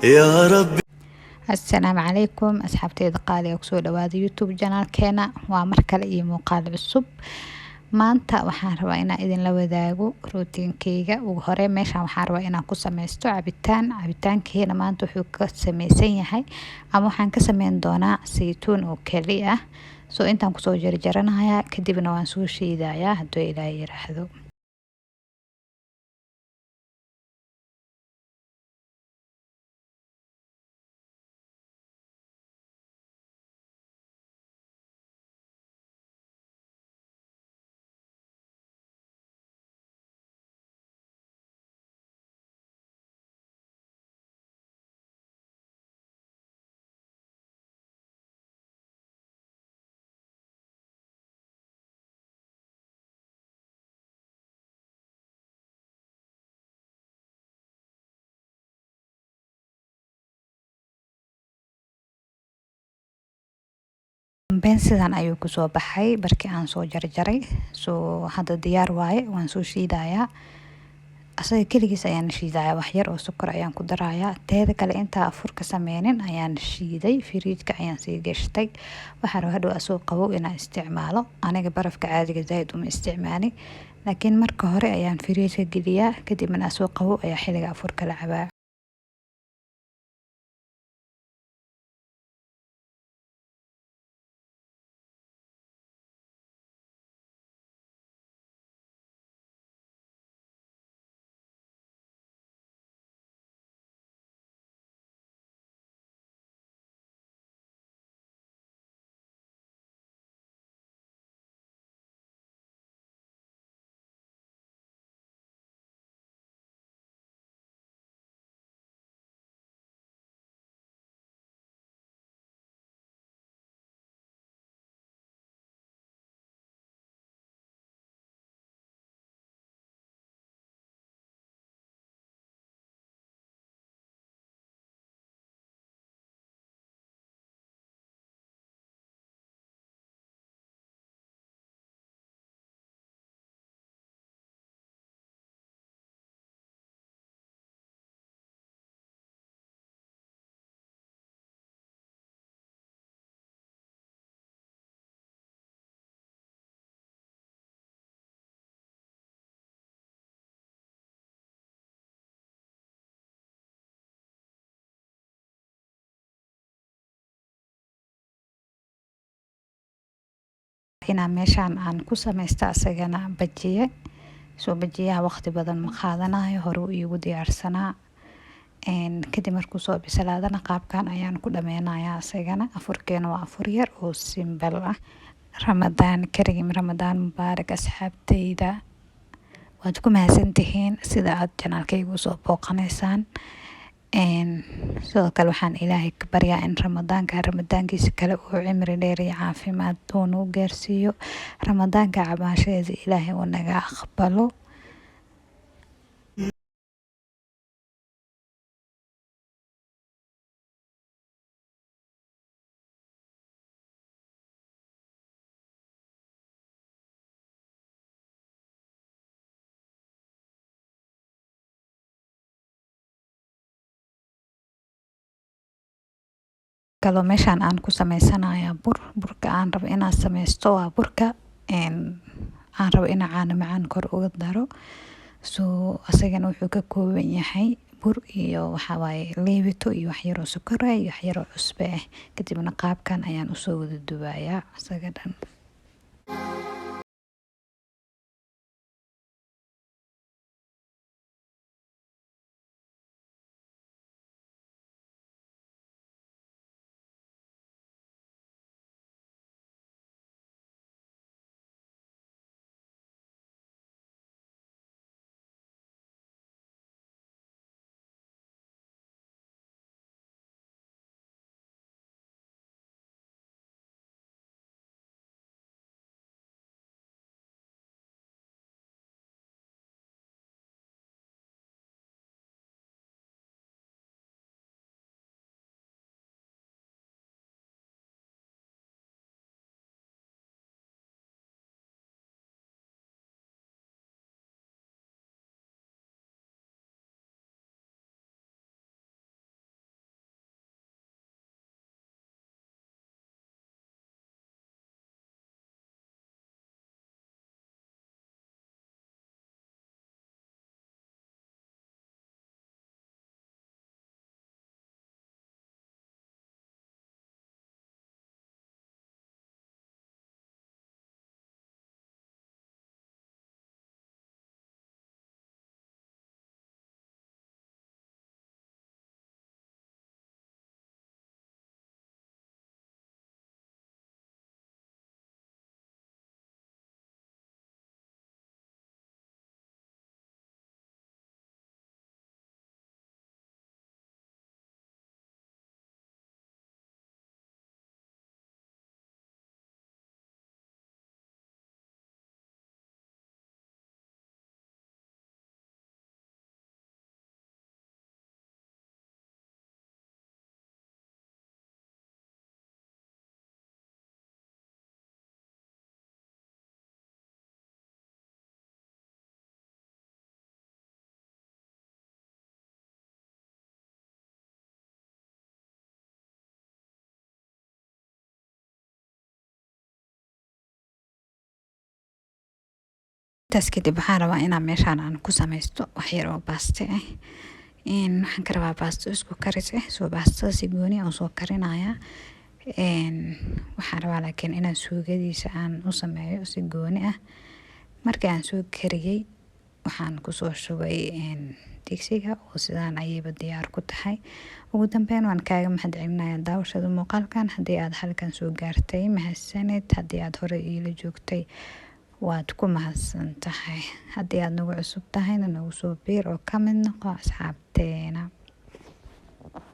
يا رب. السلام عليكم asxaabteyda qaaliga kusoo dhawaada youtube janaalkeena waa mar kale iyo muuqaal cusub. maanta waxaan rabaa inaan idinla wadaago rootiinkeyga. ugu hore meeshaan waxaan rabaa inaan ku sameysto cabitaankeena maanta wuxuu ka sameysan yahay ama waxaan ka sameyn doonaa saytuun oo keli ah. soo intaan kusoo jarjaranayaa kadibna waan soo shiidayaa hadduu ilaahay yiraahdo. Sidan ayuu kusoo baxay markii aan soo jarjaray. soo hadda diyaar waaye, waan soo shiidayaa. asaga keligiis ayaan shiidayaa, wax yar oo sokor ayaan ku darayaa. teeda kale intaa afurka sameynin ayaan shiiday, firiijka ayaan sii gashtay. waxaan rabaa hadhow asoo qabow inaan isticmaalo. aniga barafka caadiga zaaid uma isticmaali, laakiin marka hore ayaan firiijka geliyaa, kadibna asoo qabow ayaa xiliga afurka la cabaa. inaan meeshaan aan ku sameysta asagana bajiye. soo bajiyaha waqti badan ma qaadanayo, hore uu iigu diyaarsanaa. kadib markuu soo bislaadana qaabkan ayaan ku dhameynayaa. asagana afurkeena waa afur yar oo simbal ah. ramadaan kariim, ramadaan mubaarak asxaabteyda. waad ku mahadsantihiin sida aad janaalkayga usoo booqanaysaan. sidoo kale waxaan ilaahay ka baryaa in ramadaankiisa kale uu cimri dheer iyo caafimaad uu noo gaarsiiyo. ramadaanka cabaashadeeda ilaahay uu naga aqbalo. kaloo meeshaan aan ku sameysanayaa burka aan rabo inaan sameysto waa burka aan rabo inaan caano macaan kor uga daro. soo asagana wuxuu ka kooban yahay bur iyo waxaa waaye leebito iyo wax yaroo sokor ah iyo wax yaroo cusbe ah. kadibna qaabkan ayaan usoo wada dubayaa asaga dhan. taas kadib waxaan rabaa inaan meeshaan aan ku samaysto wax yar oo baasto ah. Waxaan ka rabaa baasto isku karis ah, soo baastada si gooni aan soo karinayaa. Waxaan rabaa laakiin inaan suugadiisa aan u sameeyo si gooni ah. Markii aan soo kariyay waxaan kusoo shubay digsiga oo sidaan ayayba diyaar ku tahay. Ugu dambeyn waan kaaga mahadcelinayaa daawashada muuqaalkan. Haddii aad halkan soo gaartay mahadsanid, haddii aad hore iila joogtay waad ku mahadsan tahay. Haddii aad nagu cusub tahayna nagu soo biir oo ka mid noqo asxaabteena.